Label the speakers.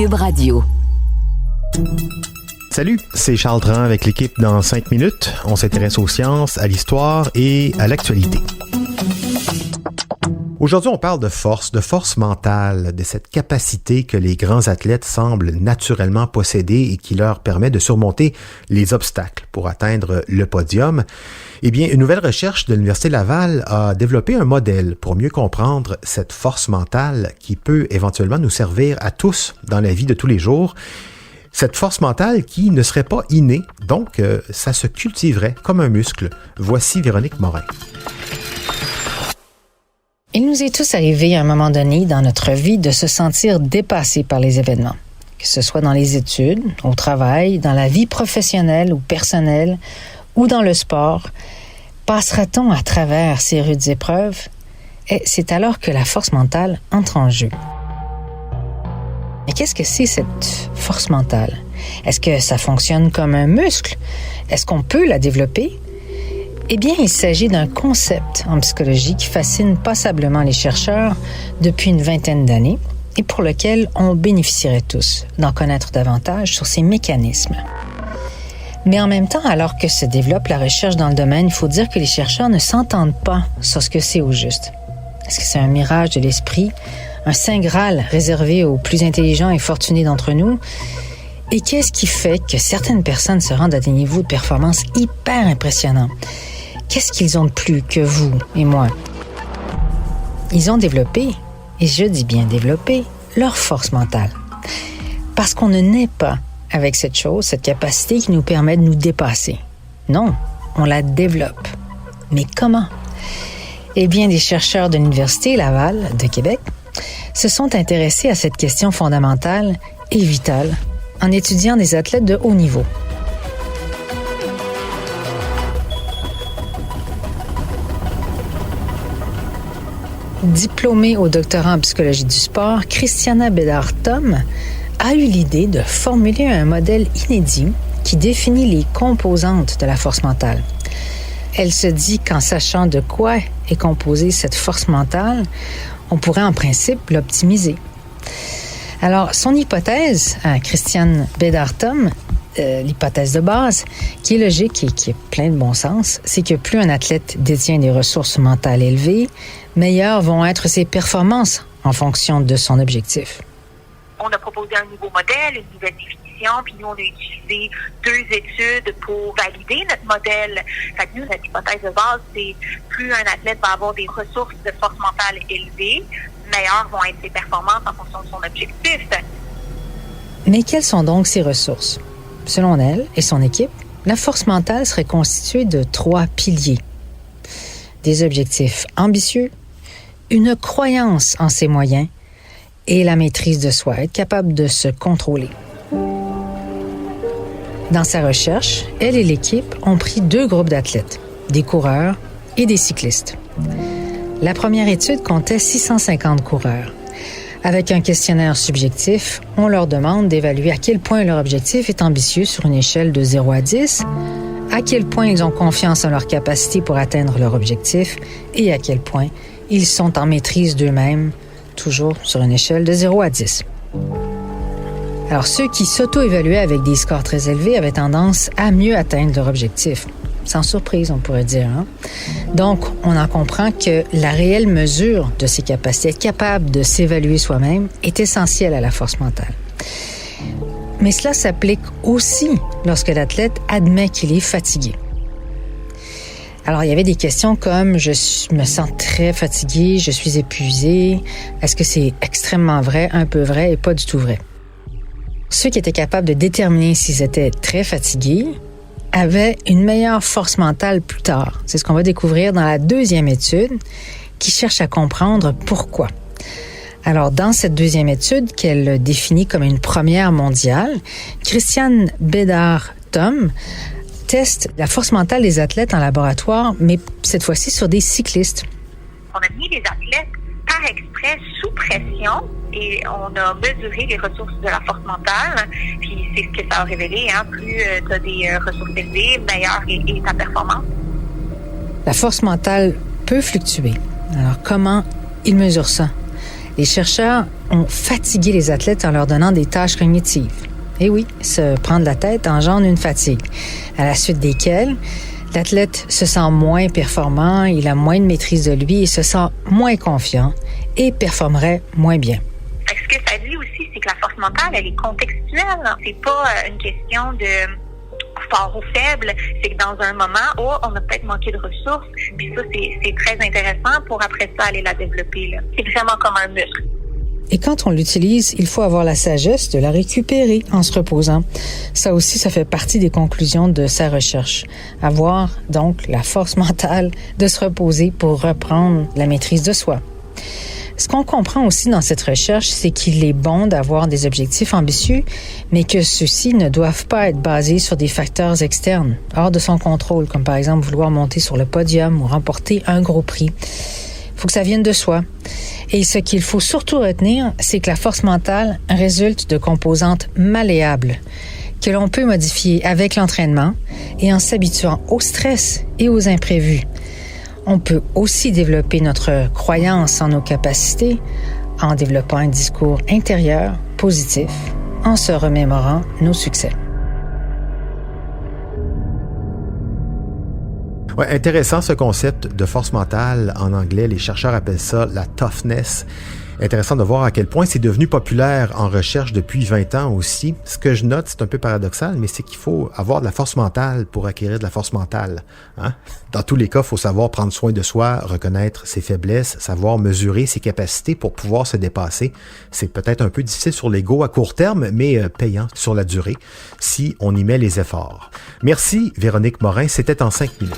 Speaker 1: Cube Radio.
Speaker 2: Salut, c'est Charles Dran avec l'équipe dans 5 minutes. On s'intéresse aux sciences, à l'histoire et à l'actualité. Aujourd'hui, on parle de force mentale, de cette capacité que les grands athlètes semblent naturellement posséder et qui leur permet de surmonter les obstacles pour atteindre le podium. Eh bien, une nouvelle recherche de l'Université Laval a développé un modèle pour mieux comprendre cette force mentale qui peut éventuellement nous servir à tous dans la vie de tous les jours. Cette force mentale qui ne serait pas innée, donc ça se cultiverait comme un muscle. Voici Véronique Morin.
Speaker 3: Il nous est tous arrivé à un moment donné dans notre vie de se sentir dépassés par les événements, que ce soit dans les études, au travail, dans la vie professionnelle ou personnelle, ou dans le sport. Passera-t-on à travers ces rudes épreuves? Et c'est alors que la force mentale entre en jeu. Mais qu'est-ce que c'est cette force mentale? Est-ce que ça fonctionne comme un muscle? Est-ce qu'on peut la développer? Eh bien, il s'agit d'un concept en psychologie qui fascine passablement les chercheurs depuis une vingtaine d'années et pour lequel on bénéficierait tous d'en connaître davantage sur ces mécanismes. Mais en même temps, alors que se développe la recherche dans le domaine, il faut dire que les chercheurs ne s'entendent pas sur ce que c'est au juste. Est-ce que c'est un mirage de l'esprit, un saint graal réservé aux plus intelligents et fortunés d'entre nous? Et qu'est-ce qui fait que certaines personnes se rendent à des niveaux de performance hyper impressionnants? Qu'est-ce qu'ils ont de plus que vous et moi? Ils ont développé, et je dis bien développé, leur force mentale. Parce qu'on ne naît pas avec cette chose, cette capacité qui nous permet de nous dépasser. Non, on la développe. Mais comment? Eh bien, des chercheurs de l'Université Laval de Québec se sont intéressés à cette question fondamentale et vitale en étudiant des athlètes de haut niveau. Diplômée au doctorat en psychologie du sport, Christiana Bédard-Tom a eu l'idée de formuler un modèle inédit qui définit les composantes de la force mentale. Elle se dit qu'en sachant de quoi est composée cette force mentale, on pourrait en principe l'optimiser. Alors, son hypothèse, à Christiane Bédard-Tom, l'hypothèse de base, qui est logique et qui est plein de bon sens, c'est que plus un athlète détient des ressources mentales élevées, meilleures vont être ses performances en fonction de son objectif.
Speaker 4: On a proposé un nouveau modèle, une nouvelle définition, puis nous, on a utilisé 2 études pour valider notre modèle. Fait que nous, notre hypothèse de base, c'est plus un athlète va avoir des ressources de force mentale élevées, meilleures vont être ses performances en fonction de son objectif.
Speaker 3: Mais quelles sont donc ces ressources? Selon elle et son équipe, la force mentale serait constituée de 3 piliers. Des objectifs ambitieux, une croyance en ses moyens et la maîtrise de soi, être capable de se contrôler. Dans sa recherche, elle et l'équipe ont pris 2 groupes d'athlètes, des coureurs et des cyclistes. La première étude comptait 650 coureurs. Avec un questionnaire subjectif, on leur demande d'évaluer à quel point leur objectif est ambitieux sur une échelle de 0 à 10, à quel point ils ont confiance en leur capacité pour atteindre leur objectif et à quel point ils sont en maîtrise d'eux-mêmes, toujours sur une échelle de 0 à 10. Alors, ceux qui s'auto-évaluaient avec des scores très élevés avaient tendance à mieux atteindre leur objectif. Sans surprise, on pourrait dire. Donc, on en comprend que la réelle mesure de ses capacités, être capable de s'évaluer soi-même, est essentielle à la force mentale. Mais cela s'applique aussi lorsque l'athlète admet qu'il est fatigué. Alors, il y avait des questions comme « je me sens très fatigué, je suis épuisé ». Est-ce que c'est extrêmement vrai, un peu vrai et pas du tout vrai? Ceux qui étaient capables de déterminer s'ils étaient très fatigués avaient une meilleure force mentale plus tard. C'est ce qu'on va découvrir dans la 2e étude qui cherche à comprendre pourquoi. Alors, dans cette 2e étude, qu'elle définit comme une première mondiale, Christiane Bédard-Tom teste la force mentale des athlètes en laboratoire, mais cette fois-ci sur des cyclistes.
Speaker 4: On a mis les athlètes par exprès sous pression et on a mesuré les ressources de la force mentale. Puis c'est ce que ça a révélé. Plus tu as des ressources élevées, meilleure est ta performance.
Speaker 3: La force mentale peut fluctuer. Alors comment ils mesurent ça? Les chercheurs ont fatigué les athlètes en leur donnant des tâches cognitives. Et oui, se prendre la tête engendre une fatigue, à la suite desquelles l'athlète se sent moins performant, il a moins de maîtrise de lui, il se sent moins confiant et performerait moins bien.
Speaker 4: Ce que ça dit aussi, c'est que la force mentale, elle est contextuelle. C'est pas une question de fort ou faible, c'est que dans un moment, on a peut-être manqué de ressources, puis ça, c'est très intéressant pour après ça aller la développer, là. C'est vraiment comme un muscle.
Speaker 3: Et quand on l'utilise, il faut avoir la sagesse de la récupérer en se reposant. Ça aussi, ça fait partie des conclusions de sa recherche. Avoir donc la force mentale de se reposer pour reprendre la maîtrise de soi. Ce qu'on comprend aussi dans cette recherche, c'est qu'il est bon d'avoir des objectifs ambitieux, mais que ceux-ci ne doivent pas être basés sur des facteurs externes, hors de son contrôle, comme par exemple vouloir monter sur le podium ou remporter un gros prix. Il faut que ça vienne de soi. Et ce qu'il faut surtout retenir, c'est que la force mentale résulte de composantes malléables que l'on peut modifier avec l'entraînement et en s'habituant au stress et aux imprévus. On peut aussi développer notre croyance en nos capacités en développant un discours intérieur positif, en se remémorant nos succès.
Speaker 2: Ouais, intéressant ce concept de force mentale. En anglais, les chercheurs appellent ça la toughness. Intéressant de voir à quel point c'est devenu populaire en recherche depuis 20 ans aussi. Ce que je note, c'est un peu paradoxal, mais c'est qu'il faut avoir de la force mentale pour acquérir de la force mentale. Hein? Dans tous les cas, il faut savoir prendre soin de soi, reconnaître ses faiblesses, savoir mesurer ses capacités pour pouvoir se dépasser. C'est peut-être un peu difficile sur l'ego à court terme, mais payant sur la durée si on y met les efforts. Merci Véronique Morin, c'était en 5 minutes.